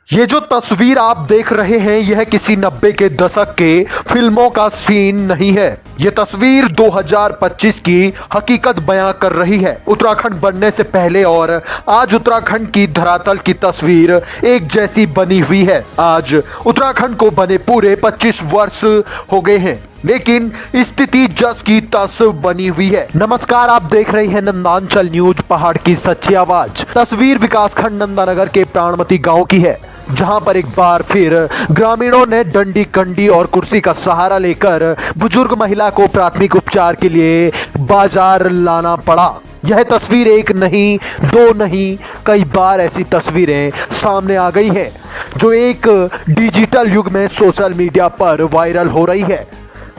ये जो तस्वीर आप देख रहे हैं यह किसी 90 के दशक के फिल्मों का सीन नहीं है। ये तस्वीर 2025 की हकीकत बयां कर रही है। उत्तराखंड बनने से पहले और आज उत्तराखंड की धरातल की तस्वीर एक जैसी बनी हुई है। आज उत्तराखंड को बने पूरे 25 वर्ष हो गए हैं, लेकिन स्थिति जस की तस बनी हुई है। नमस्कार, आप देख रहे हैं नंदांचल न्यूज, पहाड़ की सच्ची आवाज। तस्वीर विकासखंड नंदानगर के प्राणमती गांव की है, जहां पर एक बार फिर ग्रामीणों ने डंडी कंडी और कुर्सी का सहारा लेकर बुजुर्ग महिला को प्राथमिक उपचार के लिए बाजार लाना पड़ा। यह तस्वीर एक नहीं, दो नहीं, कई बार ऐसी तस्वीरें सामने आ गई हैं, जो एक डिजिटल युग में सोशल मीडिया पर वायरल हो रही है।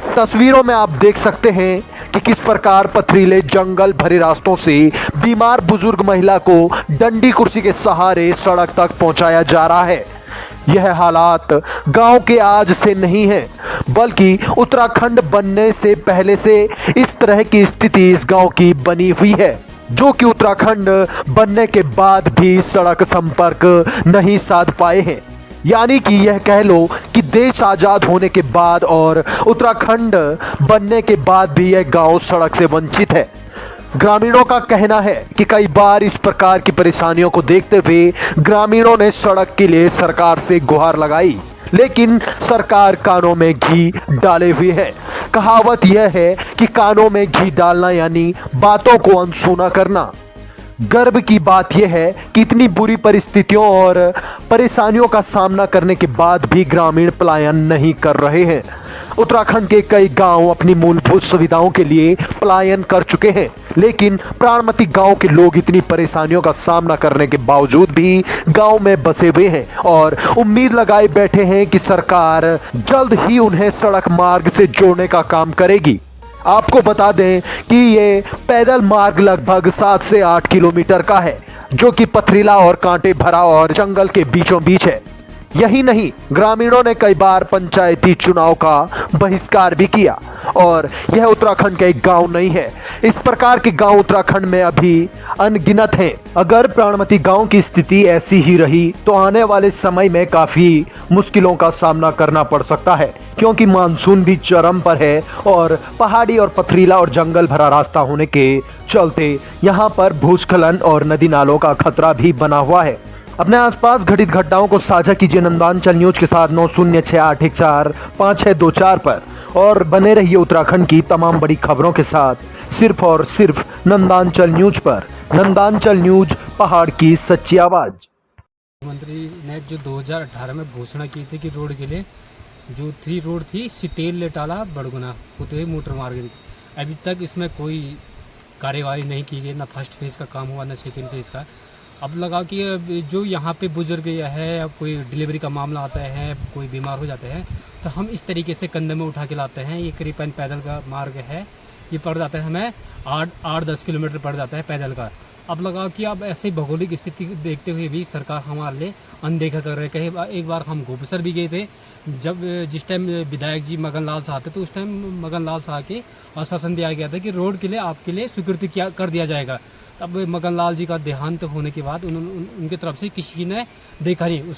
तस्वीरों में आप देख सकते हैं कि किस प्रकार पथरीले जंगल भरे रास्तों से बीमार बुजुर्ग महिला को डंडी कुर्सी के सहारे सड़क तक पहुंचाया जा रहा है। यह हालात गांव के आज से नहीं है, बल्कि उत्तराखंड बनने से पहले से इस तरह की स्थिति इस गांव की बनी हुई है, जो कि उत्तराखंड बनने के बाद भी सड़क संपर्क नहीं साध पाए हैं। यानी कि यह कह लो कि देश आज़ाद होने के बाद और उत्तराखंड बनने के बाद भी यह गांव सड़क से वंचित है। ग्रामीणों का कहना है कि कई बार इस प्रकार की परेशानियों को देखते हुए ग्रामीणों ने सड़क के लिए सरकार से गुहार लगाई, लेकिन सरकार कानों में घी डाले हुए है। कहावत यह है कि कानों में घी डालना यानी बातों को अनसुना करना। गर्व की बात यह है कि इतनी बुरी परिस्थितियों और परेशानियों का सामना करने के बाद भी ग्रामीण पलायन नहीं कर रहे हैं। उत्तराखंड के कई गांव अपनी मूलभूत सुविधाओं के लिए पलायन कर चुके हैं, लेकिन प्राणमती गांव के लोग इतनी परेशानियों का सामना करने के बावजूद भी गांव में बसे हुए हैं और उम्मीद लगाए बैठे हैं कि सरकार जल्द ही उन्हें सड़क मार्ग से जोड़ने का काम करेगी। आपको बता दें कि ये पैदल मार्ग लगभग 7 से 8 किलोमीटर का है, जो कि पथरीला और कांटे भरा और जंगल के बीचों बीच है। यही नहीं, ग्रामीणों ने कई बार पंचायती चुनाव का बहिष्कार भी किया, और यह उत्तराखंड का एक गांव नहीं है। इस प्रकार के गांव उत्तराखंड में अभी अनगिनत हैं। अगर प्राणमती गांव की स्थिति ऐसी ही रही तो आने वाले समय में काफ़ी मुश्किलों का सामना करना पड़ सकता है, क्योंकि मानसून भी चरम पर है और पहाड़ी और पथरीला और जंगल भरा रास्ता होने के चलते यहाँ पर भूस्खलन और नदी नालों का खतरा भी बना हुआ है। अपने आसपास घटित घटनाओं को साझा कीजिए नंदांचल न्यूज के साथ 9068145624 पर, और बने रहिए उत्तराखंड की तमाम बड़ी खबरों के साथ सिर्फ और सिर्फ नंदांचल न्यूज पर। नंदांचल न्यूज, पहाड़ की सच्ची आवाज। मुख्यमंत्री ने जो 2018 में घोषणा की थी कि रोड के लिए जो 3 रोड थी, सितेल लेटाला बड़गुना होते हुए मोटर मार्ग, अभी तक इसमें कोई कार्यवाही नहीं की गई। ना फर्स्ट फेज़ का काम हुआ, ना सेकेंड फेज़ का। अब लगा कि जो यहाँ पे बुजुर्ग है, कोई डिलीवरी का मामला आता है, कोई बीमार हो जाते हैं, तो हम इस तरीके से कंधे में उठा के लाते हैं। ये करीबन पैदल का मार्ग है, ये पड़ जाता है हमें 8-10 किलोमीटर पड़ जाता है पैदल का। अब लगा कि अब ऐसे भौगोलिक स्थिति देखते हुए भी सरकार हमारे लिए अनदेखा कर रहे हैं। कहीं एक बार हम गोपसर भी गए थे, जब जिस टाइम विधायक जी मगन लाल शाह थे, तो उस टाइम मगन लाल शाह के आश्वासन दिया गया था कि रोड के लिए आपके लिए स्वीकृति कर दिया जाएगा। तब मगन लाल जी का देहांत होने के बाद उनकी तरफ से किसी ने देखा नहीं।